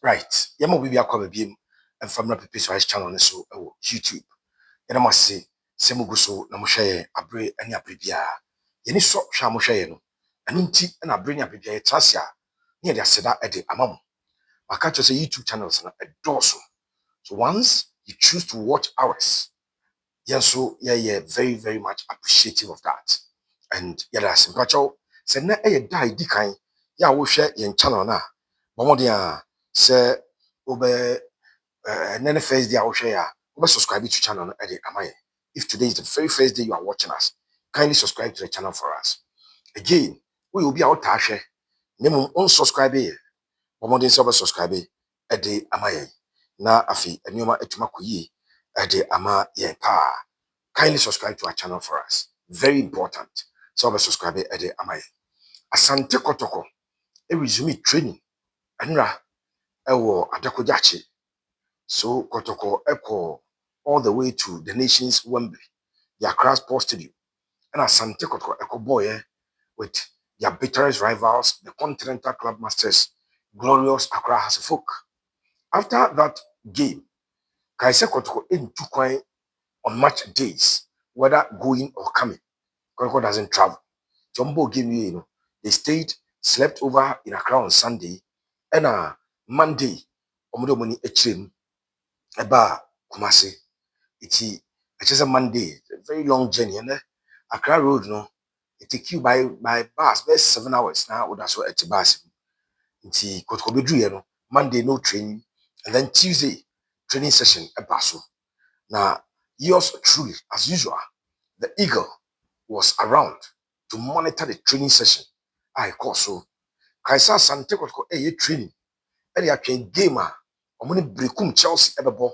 Right. Yama will be a cover beam and from Rapid Peace Rice channel so YouTube. Yama say, Semuguso, Namushaye, Abre, and Yabribia. Yeni so Shamushaye no. And inti and Abre Yabria Trasia near the Seda at the Amam. I catch us a YouTube channels and a dorsal. So once you choose to watch ours, yeah, very, very much appreciative of that. And yeah, that's in Pacho. Said, na die dikai. Yeah, we'll share in channel na. Bomodia say, Obe, and then the first day I will share. Obe subscribe to channel na ede amaye. If today is the very first day you are watching us, kindly subscribe to the channel for us. Again, we will be out tashe. Nemu unsubscribe here. Bomodia say obe subscribe ede amaye. Na afi enyoma etuma kuyi ede ama ye pa. Kindly subscribe to our channel for us. Very important. So subscribe ede amaye. Asante Kotoko. E resume training. Anra ewo Adekojachi. So Kotoko echo all the way to the nation's Wembley. The Accra Sports Stadium. And Asante Kotoko echo boy with their bitterest rivals, the Continental Club Masters, Glorious Accra Hasselhoff. After that game, Kaise Kotoko in two on match days, whether going or coming. Kotoko doesn't travel. Jumbo game, they stayed, slept over in Accra on Sunday, and Monday, omudo money echim, eba Kumasi. It's a Monday, a very long journey, and Accra Road, it take you by bus, best 7 hours now. That's what it's a bus. It's Kotoko Monday no training, and then Tuesday training session at Basu. Now, yours truly, as usual, the Eagle was around to monitor the training session. I call so. Kaisa Asante Kotoko training. And they train gamer. Omuni brekum Chelsea ebebo.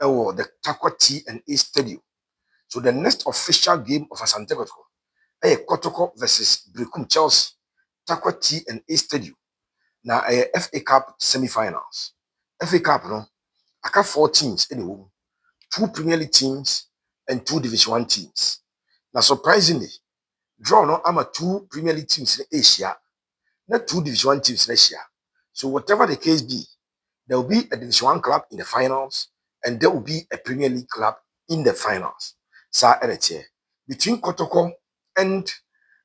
Ewo the Takwa T and A Stadium. So the next official game of Asante Kotoko. Kotoko versus brekum Chelsea. Takwa T and A Stadium. Now FA Cup semi-finals. FA Cup no. Aka 4 teams anyway. 2 Premier League teams and 2 Division 1 teams. Now surprisingly, draw no I'm a 2 Premier League teams in Asia, not 2 Division 1 teams in Asia. So whatever the case be, there will be a Division 1 club in the finals, and there will be a Premier League club in the finals. Sa Eretier. Between Kotoko and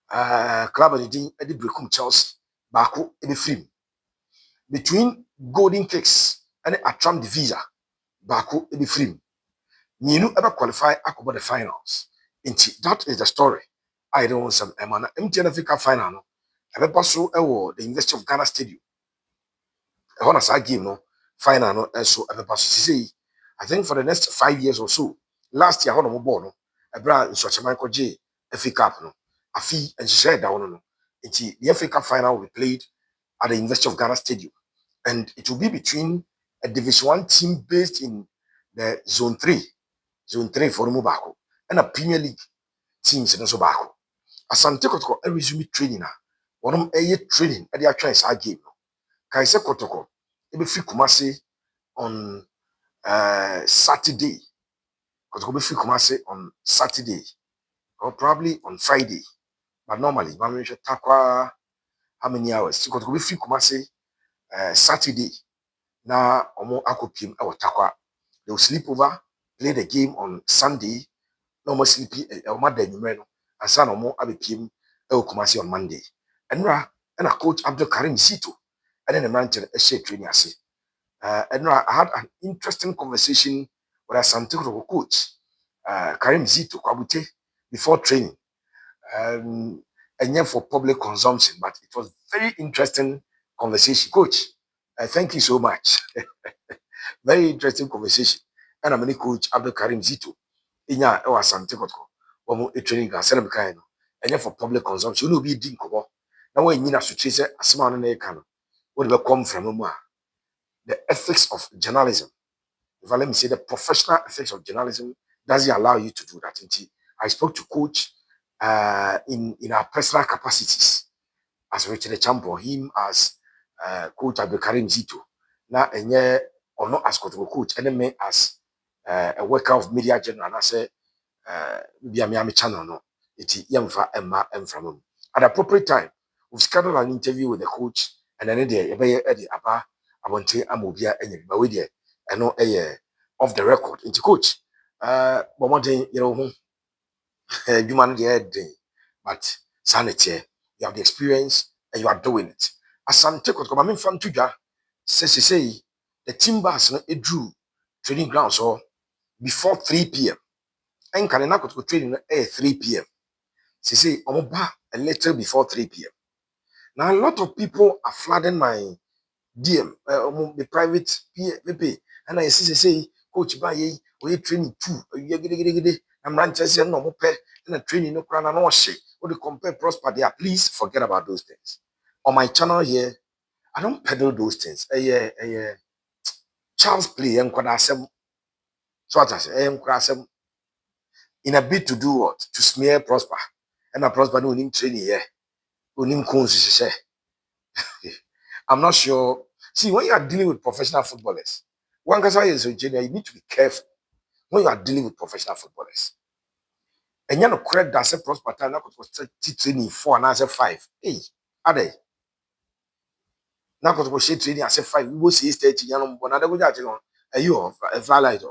Club of the Brekum Chelsea, Baku in film. Between Golden Cakes and Atram Divisa, Baku in film. Ninu ever qualify about the finals. That is the story. I don't want some Emana MTNFK final. No, I pass through the University of Ghana Stadium. I want to game no final no, and so I pass see. I think for the next 5 years or so. Last year, I want to move no. I brought in such a Michael J. FA Cup no. A fee and she said down no. The FA Cup final will be played at the University of Ghana Stadium, and it will be between a Division 1 team based in the Zone 3 for Mubako, and a Premier League teams in Sobako. Asante Kotoko resume training na. One training at the trying side game. Kaise Kotoko, be free Kumasi on Saturday. Kotoko be free Kumasi on Saturday or probably on Friday. But normally, Mami Takwa how many hours? Kotoko be free Kumasi Saturday. Na omo akopim e Takwa. They will sleep over, play the game on Sunday. No more sleepy mother numero and son or more abipim Kumasi on Monday. And a coach Abdul Karim Zito and then a man to a shade training. And I had an interesting conversation with a Santiago coach, Karim Zito Kwabute, before training. And yet for public consumption, but it was very interesting conversation. Coach, thank you so much. Very interesting conversation. And I'm a coach Abdul Karim Zito. Inya ewa Asante Kotoko omo training ga sele bekan no enye for public consumption no be di nkobo na wan nyina so chese asema no na e ka no wo de be come from mu a the ethics of journalism, if I let me say the professional ethics of journalism doesn't allow you to do that. I spoke to coach in our personal capacities as Richard Champo, him as coach Abdulkarim Zito, na enye or not as coach and me as a worker of media general and I say Miami channel no iti yamfa emma emfram at appropriate time we've scheduled an interview with the coach and then there ebe edi aba abonte amobia enye ba we de eno off the record into coach bomoden yero ho adwuma no de den but sanity you have the experience and you are doing it asante Kotoko ma me fam tudwa say the team bus no edru training ground so before 3 p.m. and can na Kotoko training no 3 p.m. say omo ba a little before 3 p.m. Now a lot of people are flooding my DM, the private PP, and I see say, Coach Baye, we training too. I'm ranching no more pay and a training no crown and no shit. What you compare prosper there? Please forget about those things. On my channel here, I don't peddle those things. Child's play and kwadasem. So what I say, kwadasem in a bid to do what? To smear prosper. And a prosper no him training here. Unim kunzi. I'm not sure. See, when you are dealing with professional footballers, one can say is you need to be careful when you are dealing with professional footballers. And you know, correct that say prosper time that was training 4 and I say 5. Hey, are they? Now because we training I say 5, we will see stage you know, but now go that you know, you a valid.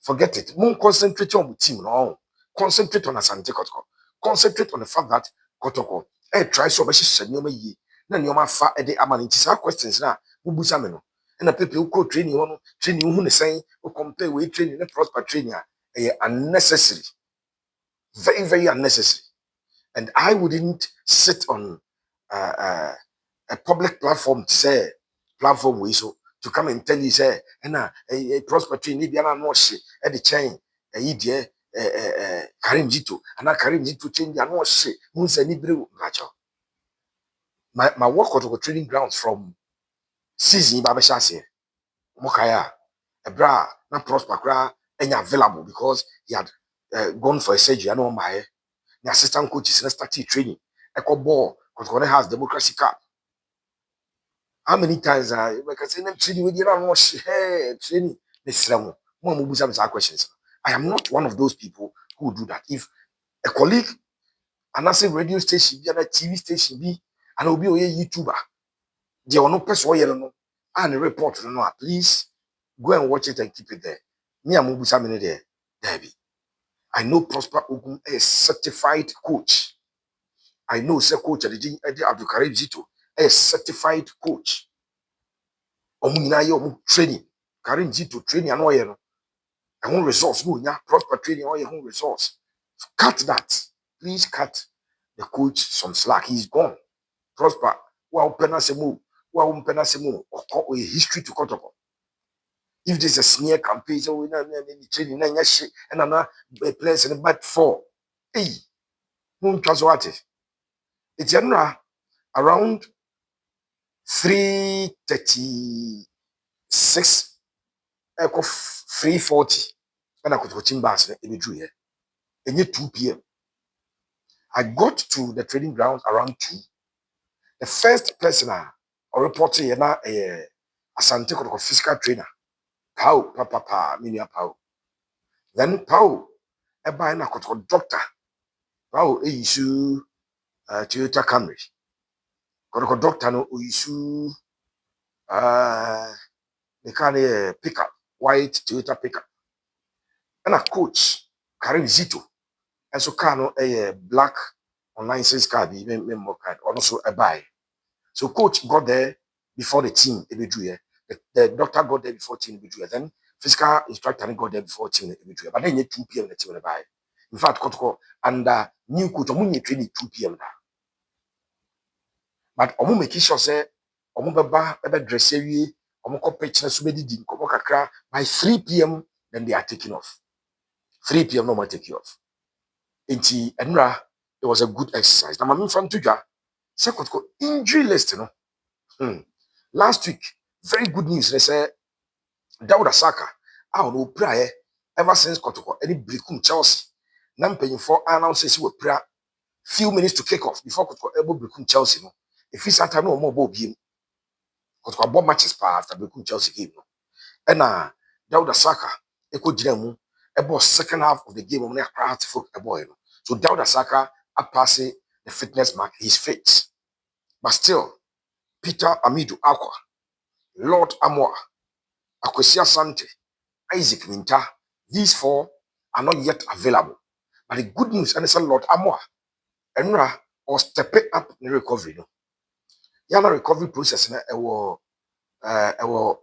Forget it. More concentrate on the team. No, concentrate on Asante Kotoko. Concentrate on the fact that Kotoko. Try so much. Ye. Na nyoma fa e de amani ti sa questions na bubusa me no. Na pepe ko training ho training hu ne sen o compare we training na prosper training unnecessary. Very very unnecessary. And I wouldn't sit on a public platform to say platform we so to come and tell you say a prosper training bi na no hye e de chain die Karim Jito and Karim Jito change no hye mun say ni bere ngacho my work out training grounds from season ba be shase mo kaya a bra na prosper kra enya available because he had gone for a surgery and my the assistant coaches na start training echo ball because has democracy cup. How many times I say training with you know training this level? Questions. I am not one of those people who do that. If a colleague and I say radio station be a TV station be and will be a YouTuber, they are no person no and report no please go and watch it and keep it there. Me I'm Mubusa there. Debbie. I know Prosper Ogun a certified coach. I know say coach Abdul Karim Zito a certified coach. Omuna yo training. Karim Zito training and no own resource. No, yeah, prosper training or your own resource. Cut that. Please cut the coach some slack. He's gone. Prosper. Wow, penasemu. Wow, penasemu. Or a history to Kotoko. If there's a smear campaign, so we not training and I'm not players in the back four. Hey, who trust what it? It's around 3:36. 3:40 when I could watching bus in here. And 2 p.m. I got to the training ground around 2. The first person I reported na Asante Kotoko physical trainer. Pau, papa, minia Pau. Then Pau, a buy na Kotoko doctor. Pau, issue Toyota Camry. Kotoko doctor no issue the kind pickup, white Toyota pickup. And a coach, Karim Zito. And so car no a black online sales car be more kind also a buy. So coach got there before the team the doctor got there before team then physical instructor got there before team but then 2 p.m. the team buy. In fact Kotoko and new coach omo training 2 p.m. now. But omo make sure say omo beba dress wie omo ko pitch na so be didi omo kakra by 3 p.m. then they are taking off. 3 p.m. no more take you off. Inti enra it was a good exercise. Now mama from Tuja say Kotoko injury list no. Last week very good news they say Dawda Saka no prayer ever since Kotoko any breakum Chelsea na mpanyimfo announce say we prayer few minutes to kick off before Kotoko able breakum Chelsea no if it's time no more ball biem Kotoko ball matches pa after breakum Chelsea game no and Dawda Saka eko gina mu about second half of the game on craft for a boy no so Dawda Saka a passing the fitness mark he's fit but still Peter Amidu Aqua Lord Amoa, Akwesi Asante, Isaac Minta. These four are not yet available. But the good news, and it's a Lord Amoa, and or step it up in recovery. No, yana recovery process.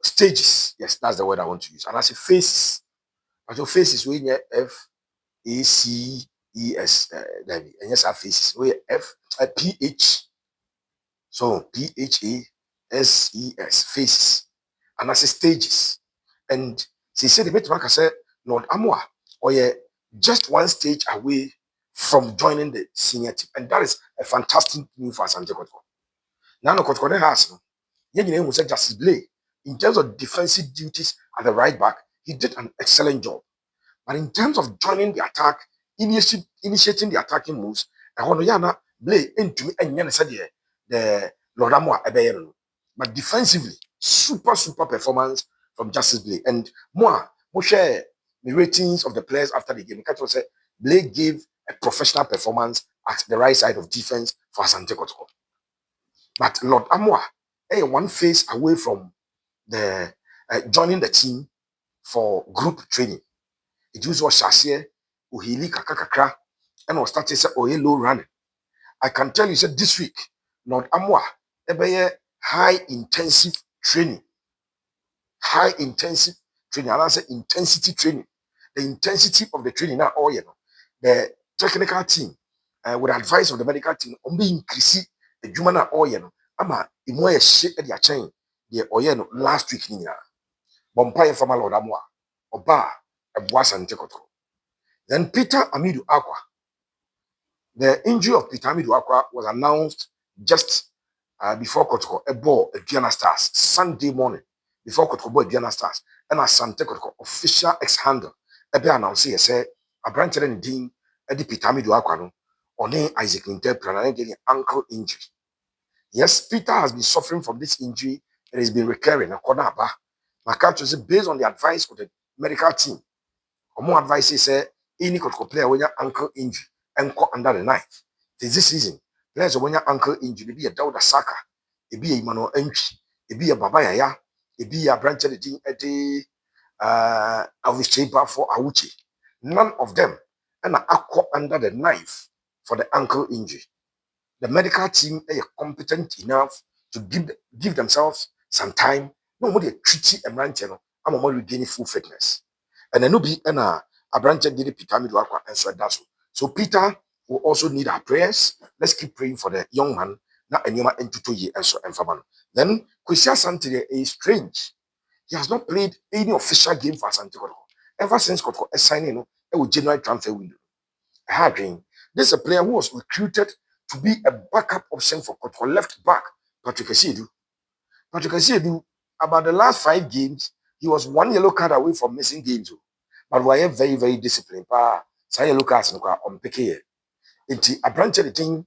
Stages. Yes, that's the word I want to use. And I say phases. But your phases we FACES. And yes, our phases we PH. So PHASES phases. And I say stages. And she said the Metromaka said, Lord Amoa, or yeah, just one stage away from joining the senior team. And that is a fantastic news for Asante Kotoko. Now, no Kotoko has no. You said Justice Blay, in terms of defensive duties at the right back, he did an excellent job. But in terms of joining the attack, initiating the attacking moves, I want to Blay into me and said the Lord Amoa Ebeyero. But defensively, super performance from Justice Blay. And more share the ratings of the players after the game. Because say Blay gave a professional performance at the right side of defense for Asante Kotoko. But Lord Amoa, one phase away from the joining the team for group training. It was Shasia, Uhili Kakakakra, and was started say low running. I can tell you said this week, Lord Amoa, high intensive training. High intensive training. And I say intensity training. The intensity of the training now, the technical team, with advice of the medical team, on being increase the human ama imo shit at the chain, the last week. Bompire from Lord Amoa, Oba, a Boasan Tekoto. Then Peter Amidu Aqua. The injury of Peter Amidu Aqua was announced just before Kotoko, a ball at Diana Stars, Sunday morning, before Kotoko at Diana Stars, and Asante Kotoko official ex-handle. A be announced here, say, a branch and dean, Eddie Peter Amidu Aqua, or name Isaac Interpret, getting ankle injury. Yes, Peter has been suffering from this injury and it's been recurring. My country is based on the advice of the medical team. More advice is any player when your ankle injury and under the knife. This season, players when your ankle injury, be a Dauda Saka, it be a Emmanuel Entry, it be a Babaya, it be a branch of the team at the Elvis Chamber for Awuchi. None of them and are under the knife for the ankle injury. The medical team are competent enough to give themselves some time. No more they treat a branch, I'm more regaining full fitness. And then no be a branch did Peter Midwakwa and so that's so Peter will also need our prayers. Let's keep praying for the young man. Now and you into 2 years and so and for man. Then Kwesi Asante is strange. He has not played any official game for Asante Kotoko ever since Kotoko signing a January transfer window. This is a player who was recruited to be a backup option for Kotoko left back Patrick Asiedu. Patrick Asiedu, about the last 5 games, he was 1 yellow card away from missing games. But we are very disciplined. Say yellow cards on PK. Into a branch of the team,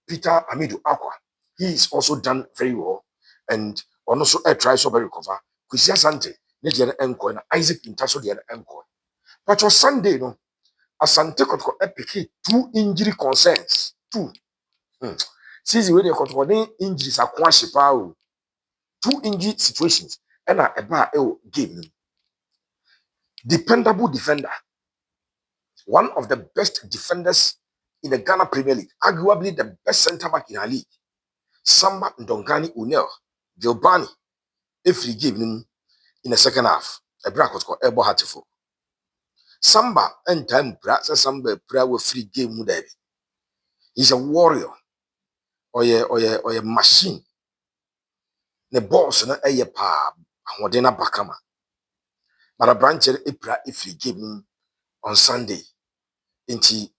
Peter Amidu Aqua. He is also done very well. And also a try so very recover. Kwesi Asante, Nigeria Enko, and Isaac Intaso the Enko. But your Sunday, no. Asante Kotoko epic 2 injury concerns. 2. Season where they got injuries are quite 2 injury situations and a bar game. Dependable defender. One of the best defenders in the Ghana Premier League, arguably the best centre back in our league. Samba Ndongani Unel, Gilbani, every game in the second half. A bracket called Ebo Hatifo. Samba and time Samba prayer with free game mudabi. He's a warrior or a machine. The boss na eye pa ahode na bakama. But a branch if free game on Sunday. Inti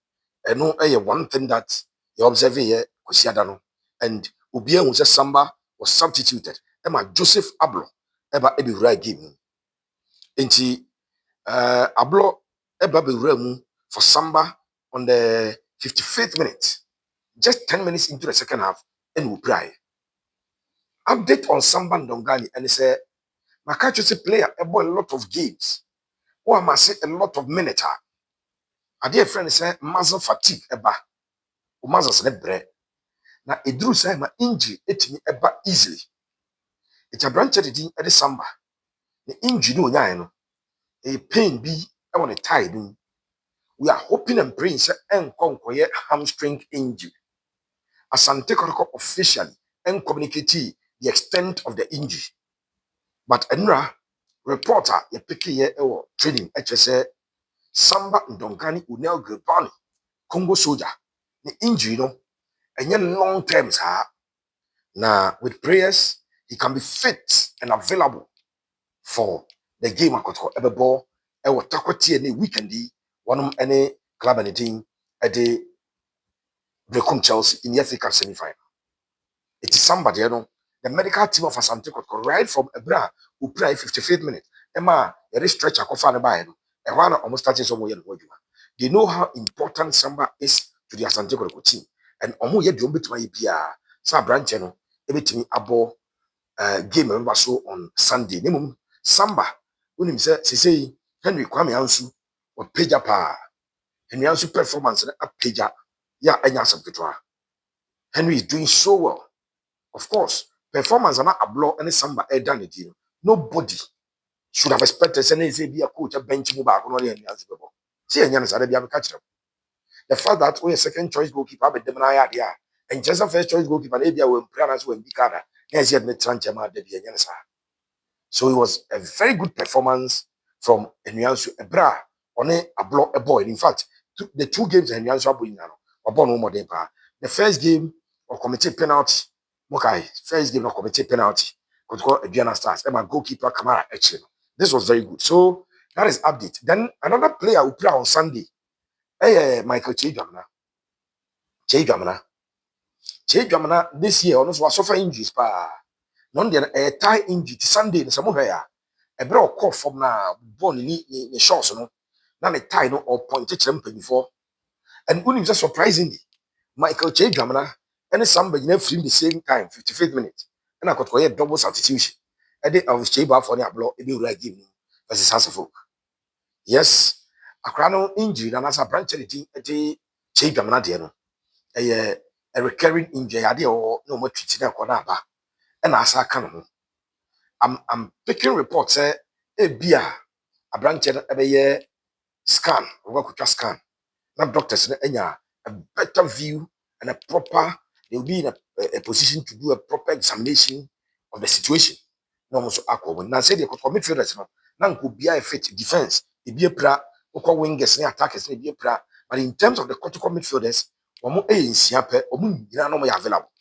eno one thing that you observe here Kosiadano and Ubia who says Samba was substituted. Emma Joseph Ablo eba ebi right game. Inti Ablo eba be for Samba on the 55th minute. Just 10 minutes into the second half and we pray. Update on Samba Ndongani and he said my catch is a player about a lot of games. Or I must say a lot of minutes. A dear friend say muscle fatigue eba. O muscles ne bread. Na edru say my injury etimi eba easily. It's a branch of the Samba. The injury no nya a pain be I want to tie them. We are hoping and praying say enkonkoye hamstring injury. Asante Kotoko officially and communicate the extent of the injury. But Enra reporter ye pick ye training HSA Samba Ndonkani Unel Gilbani Congo soldier. The injury no and yet long term now with prayers he can be fit and available for the game akotoko ebebo e watakoti any weekend one any club anything at the Brecum Chelsea in the FA Cup semi-final. It is somebody, the medical team of Asante Kotoko, right from Ebra, who play 55th minute. Emma, there is stretch a coffin by him, and one almost starting somewhere in Wajuma. They know how important Samba is to the Asante Kotoko team. And Omo yet don't bet my BR, Sa branch, everything abo game remember so on Sunday. Nemum Samba, when him say Henry Kwame Ansu or Peja Pa, Henry Ansu performance and a Peja, yeah, and Yasam Petra. Henry is doing so well. Of course, performance and a blow and Samba done it. Nobody should have expected say be a coach a bench move back on the see and Yanis Arabia catch them. The fact that we a second choice goalkeeper but them idea and just a first choice goalkeeper maybe when planners when Bicada, yes, yet the Tranchema de Yansa. So it was a very good performance from Enuansu Ebra on a block a boy. In fact, the two games Enuansu Abuinano or Bono Modepa. The first game or committed penalty. Okay, first game or committed penalty. Could call Adriana Stars. And my goalkeeper Kamara actually. This was very good. So that is update. Then another player who play on Sunday. Michael Kyei. Kyei this year also was suffer injuries. Non the tie injury Sunday. Some here. Ebra call from na born ni shots no na the tie no or point kyerem before and unim say surprisingly Michael Kyei and Samba you free the same time 55th minute and I got double substitution and they of Kyei for the block e be right game versus Hasselhoff. Yes, akra no injury na as branch the Kyei de no a recurring injury ade or no more treat na corner ba and asa kan no I'm picking reports say bia a branch ebe scan or scan. Now doctors a better view and a proper they'll be in a position to do a proper examination of the situation. No almost aqua. Now say they could commit failures no. Now could be a fit defense, it be a pra, wingers and attackers, be a pra. But in terms of the Kotoko midfielders, one in Siape, or no available.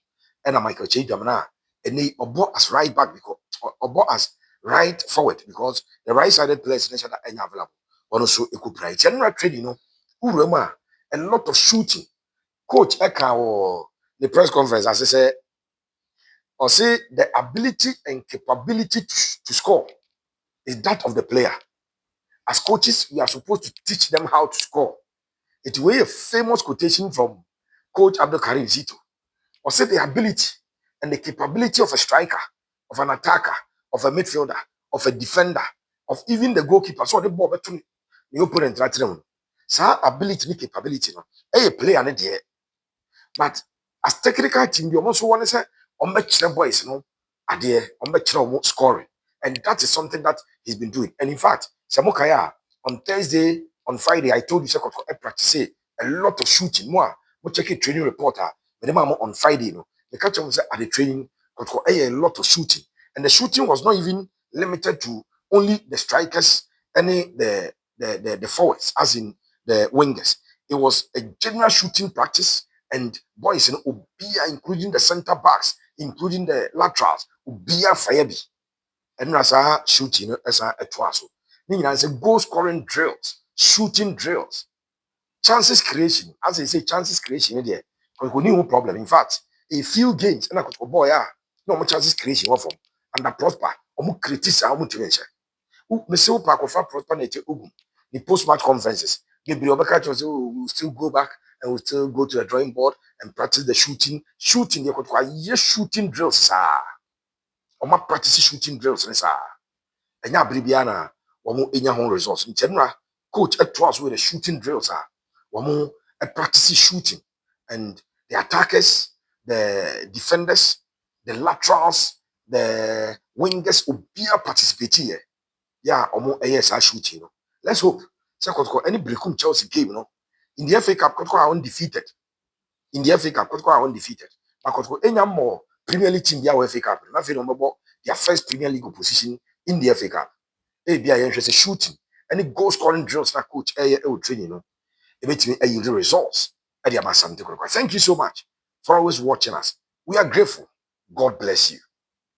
And a Michael Kyei and they obo as right back because obo as right forward because the right-sided players are available. One also equal price. General training, Urema, a lot of shooting. Coach Eka or the press conference, as I said, or say the ability and capability to score is that of the player. As coaches, we are supposed to teach them how to score. It was a famous quotation from Coach Abdul Karim Zito. Or say the ability and the capability of a striker, of an attacker, of a midfielder, of a defender, of even the goalkeeper. So the ball between the opponent right now. So ability and capability, no. A player and there. But as technical team, you also want to say, on the boys, are there on scoring. And that is something that he's been doing. And in fact, Samokaya, on Thursday, on Friday, I told you, I practice a lot of shooting. More, check a training reporter. But on Friday, the catch was at the training, a lot of shooting. And the shooting was not even limited to only the strikers, any the forwards, as in the wingers. It was a general shooting practice and boys in Ubia, including the center backs, including the laterals, Ubia Fayebi. And as a shooting as a twasso. Meaning as a goal scoring drills, shooting drills, chances creation. As I say, chances creation there. Because we no problem. In fact, a few games, and I could boy, no more chances creation of them. And the prosper, or more criticize our motivation. Mr. Park of prosper nature, the post match conferences. Gabriel Obaka was we'll still go back and we'll still go to the drawing board and practice the shooting. Shooting, they could call yes, shooting drills, sir. Or my practice shooting drills, sir. And ya Bribiana, or more in your own resource. In general, coach at twice with the shooting drills, sir. Or more practice shooting. And the attackers, the defenders, the laterals, the wingers obia participate here. Yeah, omo yes, I shoot you know. Let's hope. Say Kotoko any breakum Chelsea game, you know. In the FA Cup, Kotoko are undefeated. In the FA Cup, Kotoko are undefeated. But Kotoko any more Premier League team be FA Cup. Not remember their first Premier League position in the FA Cup. Be interested shooting. Any goal scoring drills that coach training, you know. It makes me yield results. Thank you so much for always watching us. We are grateful. God bless you.